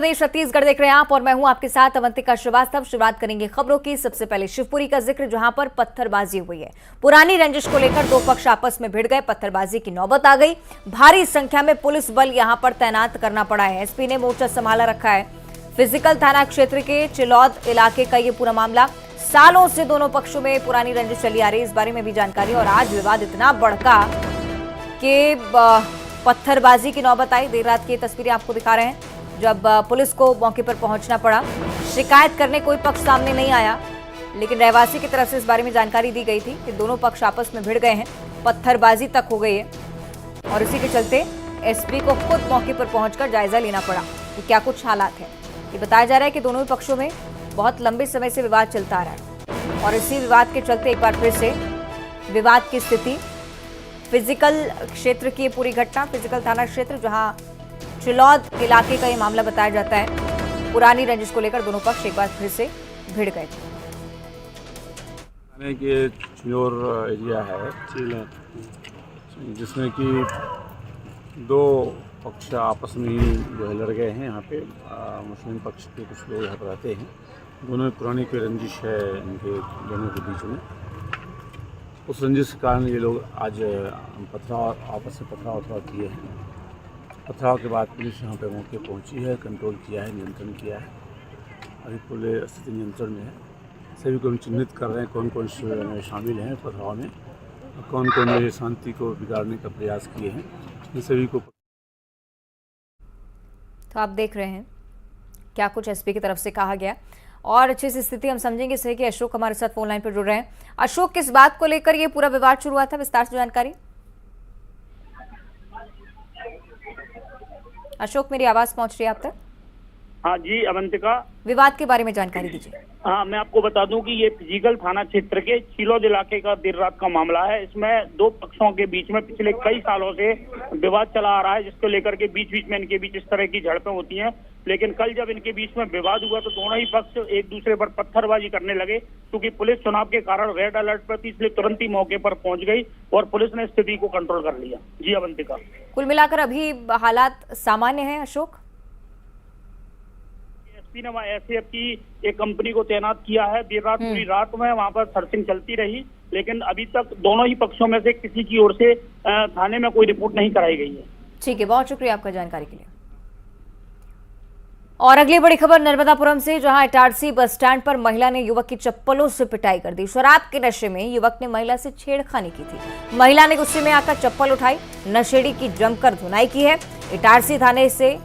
प्रदेश छत्तीसगढ़ देख रहे हैं आप और मैं हूं आपके साथ अवंतिका श्रीवास्तव। शुरुआत करेंगे खबरों की। सबसे पहले शिवपुरी का जिक्र, जहां पर पत्थरबाजी हुई है। पुरानी रंजिश को लेकर दो पक्ष आपस में भिड़ गए, पत्थरबाजी की नौबत आ गई। भारी संख्या में पुलिस बल यहां पर तैनात करना पड़ा है। एसपी ने मोर्चा संभाला रखा है। फिजिकल थाना क्षेत्र के चिलौद इलाके का ये पूरा मामला। सालों से दोनों पक्षों में पुरानी रंजिश चली आ रही, इस बारे में भी जानकारी। और आज विवाद इतना भड़का कि पत्थरबाजी की नौबत आई। देर रात की तस्वीरें आपको दिखा रहे हैं, जब पुलिस को मौके पर पहुंचना पड़ा। शिकायत करने कोई पक्ष सामने नहीं आया, लेकिन रहवासी की तरफ से इस बारे में जानकारी दी गई थी कि दोनों पक्ष आपस में भिड़ गए हैं, पत्थरबाजी तक हो गई है। और इसी के चलते एसपी को खुद मौके पर पहुंचकर जायजा लेना पड़ा कि क्या कुछ हालात है। ये बताया जा रहा है कि दोनों ही पक्षों में बहुत लंबे समय से विवाद चलता आ रहा है, और इसी विवाद के चलते एक बार फिर से विवाद की स्थिति। फिजिकल क्षेत्र की पूरी घटना, फिजिकल थाना क्षेत्र जहां चिलौद इलाके का ये मामला बताया जाता है। पुरानी रंजिश को लेकर दोनों पक्ष एक बार फिर से भिड़ गए थे। ये चिलोर एरिया है, जिसमें कि दो पक्ष आपस में ही जो है लड़ गए हैं। यहाँ पे मुस्लिम पक्ष के कुछ लोग यहाँ पर रहते हैं। दोनों पुरानी कोई रंजिश है इनके दोनों के बीच में। उस रंजिश के कारण ये लोग आज आपस में पथराव किए हैं। पथराव के बाद पुलिस यहाँ पे मौके पहुँची है, कंट्रोल किया है, नियंत्रण किया है। अभी पूरे स्थिति नियंत्रण में है। सभी को हम चिन्हित कर रहे हैं कौन कौन शामिल हैं पथराव में, कौन कौन शांति को बिगाड़ने का प्रयास किए हैं, इन सभी को। तो आप देख रहे हैं क्या कुछ एसपी की तरफ से कहा गया। और अच्छी सी स्थिति हम समझेंगे सही कि अशोक हमारे साथ फोन लाइन पर जुड़ रहे हैं। अशोक, किस बात को लेकर ये पूरा विवाद शुरू हुआ था, विस्तार से जानकारी। अशोक, मेरी आवाज पहुंच रही है आप तक? हाँ जी अवंतिका, विवाद के बारे में जानकारी दीजिए। हाँ, मैं आपको बता दूं कि ये फिजिकल थाना क्षेत्र के चिलौद इलाके का देर रात का मामला है। इसमें दो पक्षों के बीच में पिछले कई सालों से विवाद चला आ रहा है, जिसको लेकर के बीच बीच में इनके बीच इस तरह की झड़पें होती हैं। लेकिन कल जब इनके बीच में विवाद हुआ तो दोनों ही पक्ष एक दूसरे पर पत्थरबाजी करने लगे, क्योंकि पुलिस चुनाव के कारण रेड अलर्ट पर थी, इसलिए तुरंत ही मौके पर पहुंच गई और पुलिस ने स्थिति को कंट्रोल कर लिया। जी अवंतिका, कुल मिलाकर अभी हालात सामान्य हैं अशोक? एसपी ने एसएफ की एक कंपनी को तैनात किया है। देर रात पूरी रात में वहां पर सर्चिंग चलती रही, लेकिन अभी तक दोनों ही पक्षों में से किसी की ओर से थाने में कोई रिपोर्ट नहीं कराई गई है। ठीक है, बहुत शुक्रिया आपका जानकारी के लिए। और अगली बड़ी खबर नर्मदापुरम से, जहां इटारसी बस स्टैंड पर महिला ने युवक की चप्पलों से पिटाई कर दी। शराब के नशे में युवक ने महिला से छेड़खानी की थी। महिला ने गुस्से में आकर चप्पल उठाई, नशेड़ी की जमकर धुनाई की है। इटारसी थाने से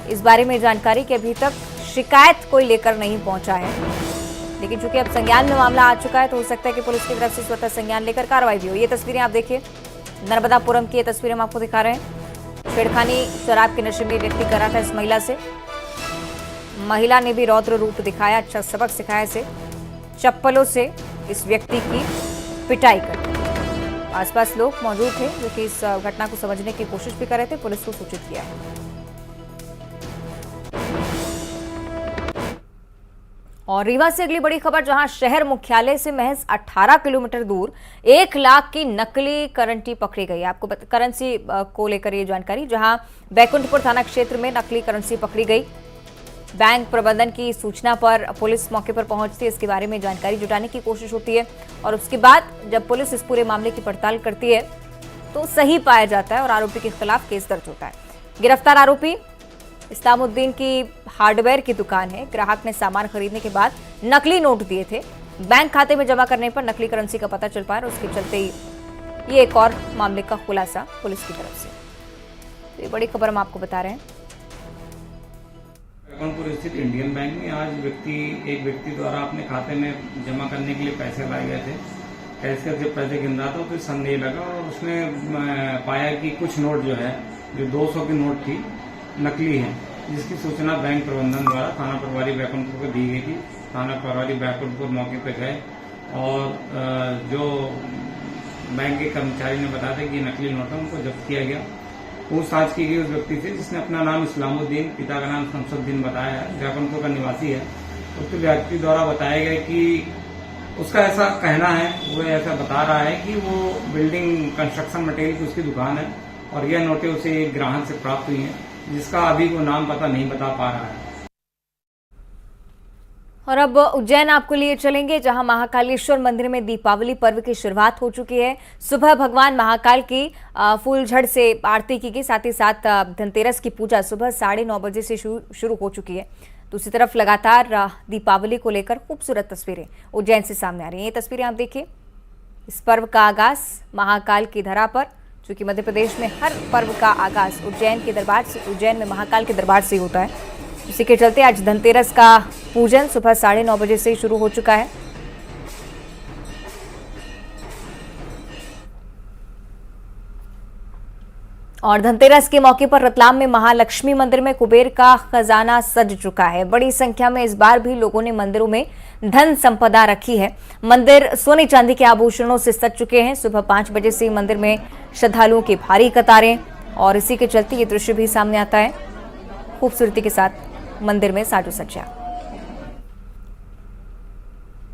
इस बारे में जानकारी कि अभी तक शिकायत कोई लेकर नहीं पहुंचा है, लेकिन चूंकि अब संज्ञान में मामला आ चुका है तो हो सकता है कि पुलिस की तरफ से स्वतः संज्ञान लेकर कार्रवाई भी हो। ये तस्वीरें आप देखिए, नर्मदापुरम की ये तस्वीरें हम आपको दिखा रहे हैं। छेड़खानी शराब के नशे में व्यक्ति कर रहा था इस महिला से। महिला ने भी रौद्र रूप दिखाया, अच्छा सबक सिखाया इसे। चप्पलों से इस व्यक्ति की पिटाई कर दी। आसपास लोग मौजूद थे जो कि इस घटना को समझने की कोशिश भी कर रहे थे। पुलिस को सूचित किया है। और रीवा से अगली बड़ी खबर, जहां शहर मुख्यालय से महज 18 किलोमीटर दूर 1 लाख की नकली करेंसी पकड़ी गई। आपको करेंसी को लेकर ये जानकारी, जहां बैकुंठपुर थाना क्षेत्र में नकली करेंसी पकड़ी गई। बैंक प्रबंधन की सूचना पर पुलिस मौके पर पहुंचती है, इसके बारे में जानकारी जुटाने की कोशिश होती है, और उसके बाद जब पुलिस इस पूरे मामले की पड़ताल करती है तो सही पाया जाता है और आरोपी के खिलाफ केस दर्ज होता है। गिरफ्तार आरोपी इस्लामुद्दीन की हार्डवेयर की दुकान है। ग्राहक ने सामान खरीदने के बाद नकली नोट दिए थे, बैंक खाते में जमा करने पर नकली करेंसी का पता चल पाया, और उसके चलते ही ये एक और मामले का खुलासा पुलिस की तरफ से। तो ये बड़ी खबर हम आपको बता रहे हैं। बैकुंठपुर स्थित इंडियन बैंक में आज एक व्यक्ति द्वारा अपने खाते में जमा करने के लिए पैसे लाए गए थे। कैसे जब पैसे गिन रहा था तो संदेह लगा, और उसने पाया कि कुछ नोट जो है, जो 200 की नोट थी, नकली है, जिसकी सूचना बैंक प्रबंधन द्वारा थाना प्रभारी बैकुंठपुर को दी गई थी। थाना प्रभारी बैकुंठपुर मौके पर गए और जो बैंक के कर्मचारी ने बताया था कि ये नकली नोट है, उनको जब्त किया गया। पूछताछ की गई उस व्यक्ति से, जिसने अपना नाम इस्लामुद्दीन, पिता का नाम शमसुद्दीन बताया है, बैकुंठपुर का निवासी है। उस व्यक्ति द्वारा बताया गया कि उसका ऐसा कहना है, वो ऐसा बता रहा है कि वो बिल्डिंग कंस्ट्रक्शन मटेरियल की उसकी दुकान है, और यह नोटें उसे एक ग्राहक से प्राप्त हुई हैं। जिसका अभी को नाम पता नहीं बता पा रहा है। और अब उज्जैन आपको लिए चलेंगे, जहां महाकालेश्वर मंदिर में दीपावली पर्व की शुरुआत हो चुकी है। सुबह भगवान महाकाल की फूलझड़ से आरती की गई, साथ ही साथ धनतेरस की पूजा सुबह 9:30 बजे से शुरू हो चुकी है। दूसरी तरफ लगातार दीपावली को लेकर खूबसूरत तस्वीरें उज्जैन से सामने आ रही हैं। ये तस्वीरें आप देखिए, इस पर्व का आगाज महाकाल की धरा पर, चूंकि मध्य प्रदेश में हर पर्व का आगाज उज्जैन में महाकाल के दरबार से होता है। इसी के चलते आज धनतेरस का पूजन सुबह 9:30 बजे से शुरू हो चुका है। और धनतेरस के मौके पर रतलाम में महालक्ष्मी मंदिर में कुबेर का खजाना सज चुका है। बड़ी संख्या में इस बार भी लोगों ने मंदिरों में धन संपदा रखी है। मंदिर सोने चांदी के आभूषणों से सज चुके हैं। सुबह 5 बजे से मंदिर में श्रद्धालुओं की भारी कतारें, और इसी के चलते ये दृश्य भी सामने आता है। खूबसूरती के साथ मंदिर में साजो सज्जा।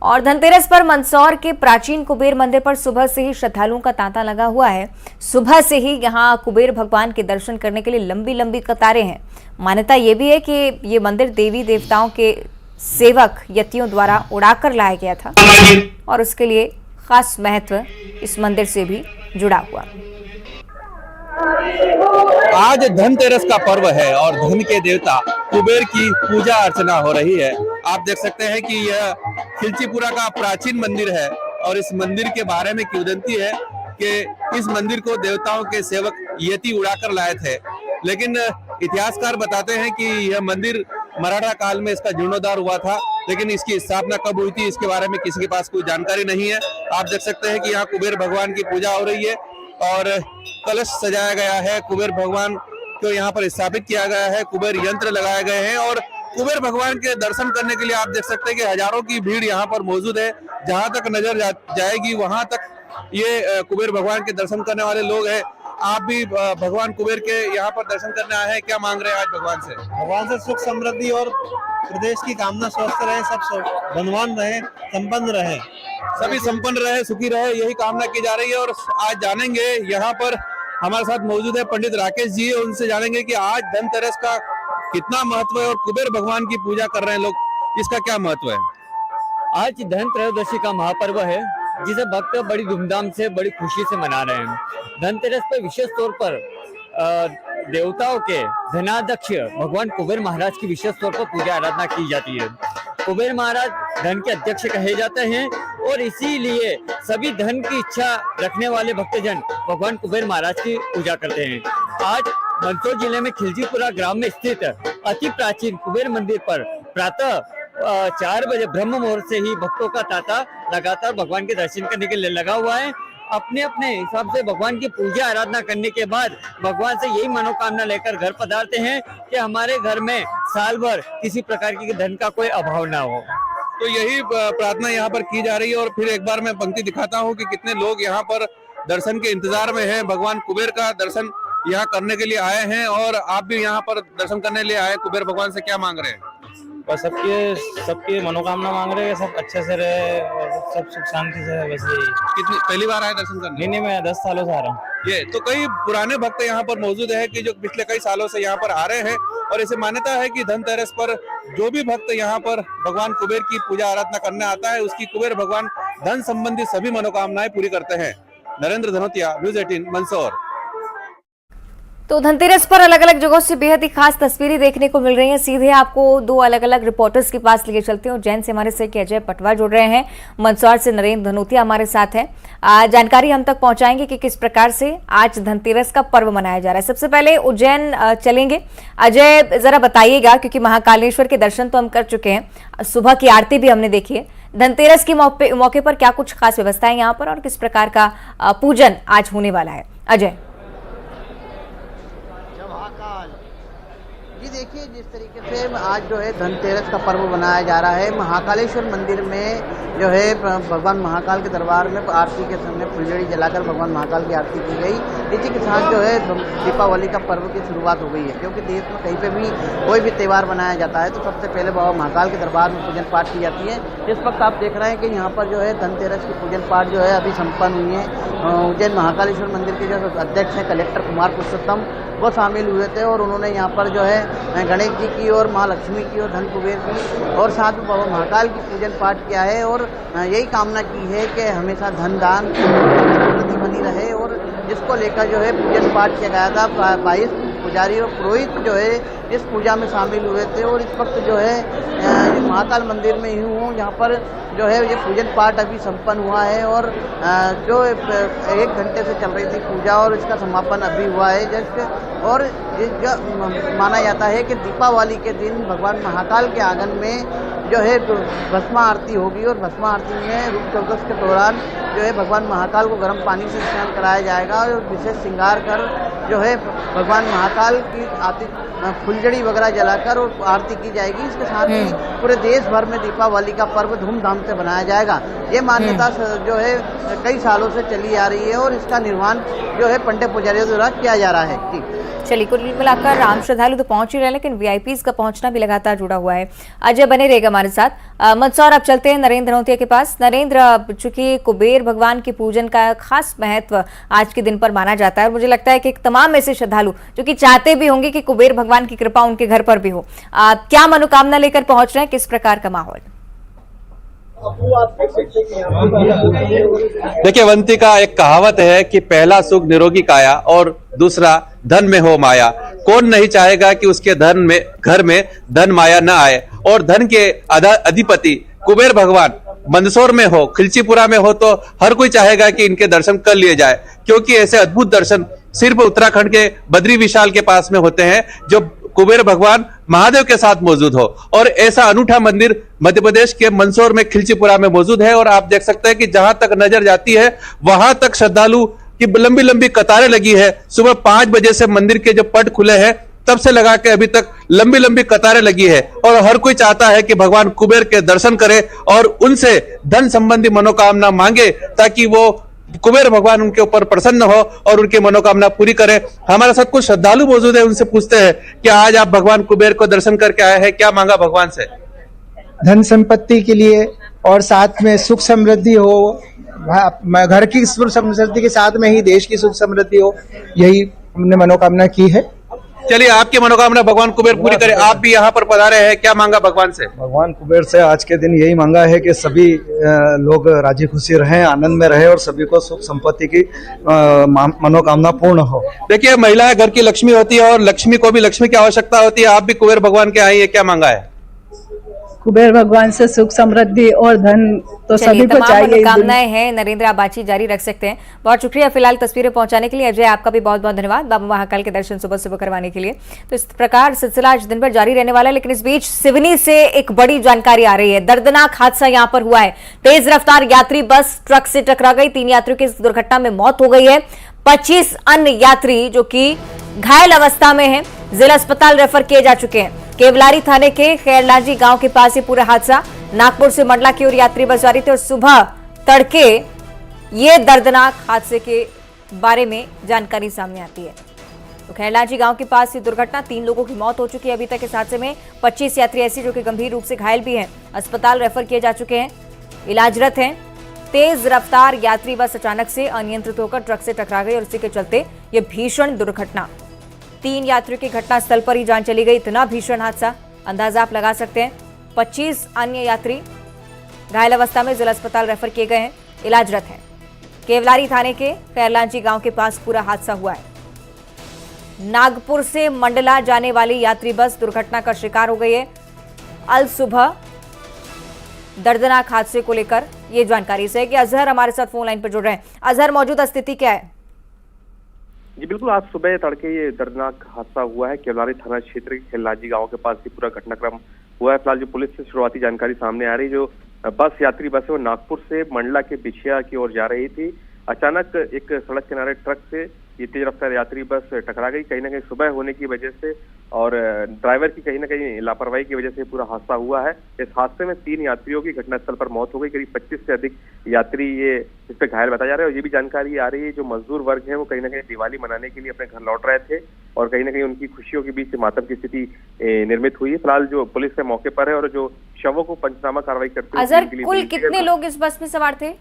और धनतेरस पर मंदसौर के प्राचीन कुबेर मंदिर पर सुबह से ही श्रद्धालुओं का तांता लगा हुआ है। सुबह से ही यहां कुबेर भगवान के दर्शन करने के लिए लंबी लंबी कतारें हैं। मान्यता यह भी है कि ये मंदिर देवी देवताओं के सेवक यतियों द्वारा उड़ाकर लाया गया था, और उसके लिए खास महत्व इस मंदिर से भी जुड़ा हुआ। आज धनतेरस का पर्व है और धन के देवता कुबेर की पूजा अर्चना हो रही है। आप देख सकते हैं कि यह खिलचीपुरा का प्राचीन मंदिर है, और इस मंदिर के बारे में किंवदंती है कि इस मंदिर को देवताओं के सेवक यति उड़ाकर लाए थे। लेकिन इतिहासकार बताते हैं कि यह मंदिर मराठा काल में इसका जीर्णोद्धार हुआ था, लेकिन इसकी स्थापना कब हुई थी इसके बारे में किसी के पास कोई जानकारी नहीं है। आप देख सकते हैं कि यहाँ कुबेर भगवान की पूजा हो रही है और कलश सजाया गया है। कुबेर भगवान को यहाँ पर स्थापित किया गया है, कुबेर यंत्र लगाए गए हैं, और कुबेर भगवान के दर्शन करने के लिए आप देख सकते हैं कि हजारों की भीड़ यहाँ पर मौजूद है। जहां तक नजर जाएगी वहां तक ये कुबेर भगवान के दर्शन करने वाले लोग हैं। आप भी भगवान कुबेर के यहाँ पर दर्शन करने आए हैं, क्या मांग रहे हैं आज भगवान से? भगवान से सुख समृद्धि और प्रदेश की कामना, स्वस्थ रहे, सब धनवान रहे, संपन्न रहे, सभी संपन्न रहे, सुखी रहे, यही कामना की जा रही है। और आज जानेंगे, यहाँ पर हमारे साथ मौजूद है पंडित राकेश जी, उनसे जानेंगे कि आज धनतेरस का कितना महत्व है और कुबेर भगवान की पूजा कर रहे हैं लोग, इसका क्या महत्व है? आज धन त्रयोदशी का महापर्व है, जिसे भक्त बड़ी धूमधाम से, बड़ी खुशी से मना रहे हैं। धनतेरस पर विशेष तौर पर देवताओं के धनाध्यक्ष भगवान कुबेर महाराज की विशेष तौर पर पूजा आराधना की जाती है। कुबेर महाराज धन के अध्यक्ष कहे जाते हैं, और इसीलिए सभी धन की इच्छा रखने वाले भक्तजन भगवान कुबेर महाराज की पूजा करते हैं। आज मंदसौर जिले में खिलचीपुरा ग्राम में स्थित अति प्राचीन कुबेर मंदिर पर प्रातः 4 बजे ब्रह्म मुहूर्त से ही भक्तों का तांता लगातार भगवान के दर्शन करने के लिए लगा हुआ है। अपने अपने हिसाब से भगवान की पूजा आराधना करने के बाद भगवान से यही मनोकामना लेकर घर पधारते हैं कि हमारे घर में साल भर किसी प्रकार की धन का कोई अभाव ना हो। तो यही प्रार्थना यहाँ पर की जा रही है। और फिर एक बार मैं पंक्ति दिखाता हूँ कि कितने लोग यहाँ पर दर्शन के इंतजार में हैं। भगवान कुबेर का दर्शन यहाँ करने के लिए आए हैं, और आप भी यहाँ पर दर्शन करने के लिए आए। कुबेर भगवान से क्या मांग रहे हैं? और सबकी मनोकामना मांग रहे हैं, सब अच्छे से रहे और सब सुख शांति से रहे। बस यही। कितनी पहली बार आए दर्शन करने? नहीं, मैं 10 सालों से आ रहा हूँ। ये तो कई पुराने भक्त यहाँ पर मौजूद है कि जो पिछले कई सालों से यहाँ पर आ रहे हैं, और ऐसे मान्यता है कि धनतेरस पर जो भी भक्त यहाँ पर भगवान कुबेर की पूजा आराधना करने आता है, उसकी कुबेर भगवान धन संबंधी सभी मनोकामनाएं पूरी करते हैं। नरेंद्र धनोतिया, न्यूज़ 18 मंदसौर। तो धनतेरस पर अलग अलग जगहों से बेहद ही खास तस्वीरें देखने को मिल रही हैं। सीधे आपको 2 अलग अलग रिपोर्टर्स के पास लेके चलते हैं। उज्जैन से हमारे सहयोगी अजय पटवा जुड़ रहे हैं, मंदसौर से नरेंद्र धनोतिया हमारे साथ हैं। जानकारी हम तक पहुंचाएंगे कि किस प्रकार से आज धनतेरस का पर्व मनाया जा रहा है। सबसे पहले उज्जैन चलेंगे। अजय, जरा बताइएगा, क्योंकि महाकालेश्वर के दर्शन तो हम कर चुके हैं, सुबह की आरती भी हमने देखी है, धनतेरस के मौके पर क्या कुछ खास व्यवस्थाएं यहाँ पर और किस प्रकार का पूजन आज होने वाला है? अजय जी, देखिए जिस तरीके से आज जो है धनतेरस का पर्व मनाया जा रहा है, महाकालेश्वर मंदिर में जो है भगवान महाकाल के दरबार में आरती के समय फुलझड़ी जलाकर भगवान महाकाल की आरती की गई। इसी के साथ जो है दीपावली का पर्व की शुरुआत हो गई है, क्योंकि देश में कहीं पे भी कोई भी त्यौहार मनाया जाता है तो सबसे पहले बाबा महाकाल के दरबार में पूजन पाठ की जाती है। इस वक्त आप देख रहे हैं कि यहाँ पर जो है धनतेरस की पूजन पाठ जो है अभी संपन्न हुई है। उज्जैन महाकालेश्वर मंदिर के जो अध्यक्ष हैं कलेक्टर कुमार पुरुषोत्तम, वो शामिल हुए थे और उन्होंने यहाँ पर जो है गणेश जी की और माँ लक्ष्मी की और धन कुबेर की और साथ में बाबा महाकाल की पूजन पाठ किया है और यही कामना की है कि हमेशा धन दान प्रति बनी रहे। और जिसको लेकर जो है पूजन पाठ किया गया था। 22 पुजारी और पुरोहित जो है इस पूजा में शामिल हुए थे और इस वक्त जो है महाकाल मंदिर में ही हूँ, यहाँ पर जो है ये पूजन पाठ अभी संपन्न हुआ है और जो 1 घंटे से चल रही थी पूजा और इसका समापन अभी हुआ है जस्ट। और माना जाता है कि दीपावली के दिन भगवान महाकाल के आंगन में जो है भस्मा आरती होगी और भस्मा आरती में रूप चौदस के दौरान जो है भगवान महाकाल को गर्म पानी से स्नान कराया जाएगा और विशेष श्रृंगार कर जो है भगवान महाकाल की फुलझड़ी वगैरह जलाकर और आरती की जाएगी। इसके साथ ही पूरे देश भर में दीपावली का पर्व धूमधाम से मनाया जाएगा। ये मान्यता जो है कई सालों से चली आ रही है और इसका निर्माण जो है पंडित पुजारियों द्वारा किया जा रहा है। जी चलिए, कुल मिलाकर राम श्रद्धालु तो पहुंच ही रहे हैं, लेकिन वीआईपीज का पहुंचना भी लगातार जुड़ा हुआ है। अजय बने रहेगा हमारे साथ। मंदसौर अब चलते हैं नरेंद्र नौतिया के पास। नरेंद्र, चूंकि कुबेर भगवान की पूजन का खास महत्व आज के दिन पर माना जाता है और मुझे लगता है कि तमाम ऐसे श्रद्धालु जो कि चाहते भी होंगे कि कुबेर भगवान की कृपा उनके घर पर भी हो, क्या मनोकामना लेकर पहुंच रहे हैं, किस प्रकार का माहौल? देखिए वंती का एक कहावत है कि पहला सुख निरोगी काया और दूसरा धन में हो माया। कौन नहीं चाहेगा कि उसके घर में धन माया न आए। और धन के अधिपति कुबेर भगवान मंदसौर में हो, खिलचीपुरा में हो तो हर कोई चाहेगा कि इनके दर्शन कर लिए जाए, क्योंकि ऐसे अद्भुत दर्शन सिर्फ उत्तराखंड के बद्री विशाल के पास में होते हैं जो कुबेर भगवान महादेव के साथ मौजूद हो। और ऐसा अनूठा मंदिर मध्य प्रदेश के मंदसौर में खिलचीपुरा में मौजूद है। और आप देख सकते हैं कि जहां तक नजर जाती है वहां तक श्रद्धालु की लंबी लंबी कतारें लगी है। सुबह 5 बजे से मंदिर के जो पट खुले हैं तब से लगा के अभी तक लंबी लंबी कतारें लगी है और हर कोई चाहता है कि भगवान कुबेर के दर्शन करे और उनसे धन संबंधी मनोकामना मांगे, ताकि वो कुबेर भगवान उनके ऊपर प्रसन्न हो और उनकी मनोकामना पूरी करे। हमारे साथ कुछ श्रद्धालु मौजूद है, उनसे पूछते हैं कि आज आप भगवान कुबेर को दर्शन करके आए हैं, क्या मांगा भगवान से? धन संपत्ति के लिए और साथ में सुख समृद्धि हो, घर की सुख समृद्धि के साथ में ही देश की सुख समृद्धि हो, यही हमने मनोकामना की है। चलिए, आपकी मनोकामना भगवान कुबेर पूरी करे। आप भी यहाँ पर पधारे हैं, क्या मांगा भगवान से? भगवान कुबेर से आज के दिन यही मांगा है कि सभी लोग राजी खुशी रहें, आनंद में रहे और सभी को सुख संपत्ति की मनोकामना पूर्ण हो। देखिए, महिलाएं घर की लक्ष्मी होती है और लक्ष्मी को भी लक्ष्मी की आवश्यकता होती है। आप भी कुबेर भगवान के आई है, क्या मांगा है? कुबेर भगवान से सुख समृद्धि और धन तो सभी को चाहिए। मनोकामनाएं हैं। नरेंद्र, आप बातचीत जारी रख सकते हैं। बहुत शुक्रिया फिलहाल तस्वीरें पहुंचाने के लिए। अजय, आपका भी बहुत बहुत धन्यवाद बाबा महाकाल के दर्शन सुबह सुबह करवाने के लिए। तो इस प्रकार सिलसिला आज दिन भर जारी रहने वाला है, लेकिन इस बीच सिवनी से एक बड़ी जानकारी आ रही है। दर्दनाक हादसा यहां पर हुआ है। तेज रफ्तार यात्री बस ट्रक से टकरा गई। 3 यात्रियों की इस दुर्घटना में मौत हो गई है। 25 अन्य यात्री जो कि घायल अवस्था में हैं, जिला अस्पताल रेफर किए जा चुके हैं। केवलारी थाने के खैरलाजी गांव के पास ये पूरा हादसा। नागपुर से मंडला की ओर यात्री बस जा रही थी और सुबह तड़के ये दर्दनाक हादसे के बारे में जानकारी सामने आती है। तो खैरलाजी गांव के पास ये दुर्घटना, 3 लोगों की मौत हो चुकी है अभी तक इस हादसे में। 25 यात्री ऐसे जो कि गंभीर रूप से घायल भी हैं, अस्पताल रेफर किए जा चुके हैं, इलाजरत हैं। तेज रफ्तार यात्री बस अचानक से अनियंत्रित होकर ट्रक से टकरा गई और इसी के चलते ये भीषण दुर्घटना। 3 यात्रियों की घटना स्थल पर ही जान चली गई। इतना भीषण हादसा, अंदाजा आप लगा सकते हैं। 25 अन्य यात्री घायल अवस्था में जिला अस्पताल रेफर किए गए हैं, इलाजरत हैं। केवलारी थाने के खैरलांची गांव के पास पूरा हादसा हुआ है। नागपुर से मंडला जाने वाली यात्री बस दुर्घटना का शिकार हो गई है। अल सुबह दर्दनाक हादसे को लेकर यह जानकारी से है कि अजहर हमारे साथ फोन लाइन पर जुड़ रहे हैं। अजहर, मौजूदा स्थिति क्या है? जी बिल्कुल, आज सुबह तड़के ये दर्दनाक हादसा हुआ है। केवलारी थाना क्षेत्र के खिल्लाजी गांव के पास ये पूरा घटनाक्रम हुआ है। फिलहाल जो पुलिस से शुरुआती जानकारी सामने आ रही, जो बस यात्री बस है वो नागपुर से मंडला के बिछिया की ओर जा रही थी। अचानक एक सड़क किनारे ट्रक से ये तेज रफ्तार यात्री बस टकरा गई। कहीं ना कहीं सुबह होने की वजह से और ड्राइवर की कहीं ना कहीं लापरवाही की वजह से पूरा हादसा हुआ है। इस हादसे में 3 यात्रियों की घटनास्थल पर मौत हो गई। करीब 25 से अधिक यात्री ये इस पे घायल बताया जा रहा है। और ये भी जानकारी आ रही है जो मजदूर वर्ग है वो कहीं ना कहीं दिवाली मनाने के लिए अपने घर लौट रहे थे और कहीं ना कहीं उनकी खुशियों के बीच मातम की स्थिति निर्मित हुई है। फिलहाल जो पुलिस है मौके पर है और जो शवों को पंचनामा कार्रवाई करते अजहर, कुल कितने लोग इस बस में सवार थे?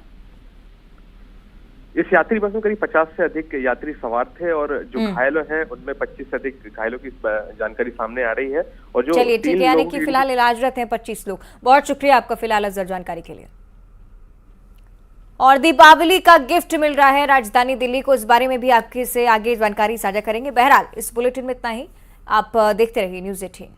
इस यात्री बस में करीब 50 से अधिक यात्री सवार थे और जो घायल हैं उनमें 25 से अधिक घायलों की जानकारी सामने आ रही है। और जो चलिए ठीक है, यानी कि फिलहाल इलाजरत हैं 25 लोग। बहुत शुक्रिया आपका फिलहाल अजहर जानकारी के लिए। और दीपावली का गिफ्ट मिल रहा है राजधानी दिल्ली को, इस बारे में भी आपके से आगे जानकारी साझा करेंगे। बहरहाल इस बुलेटिन में इतना ही। आप देखते रहिए न्यूज़ 18।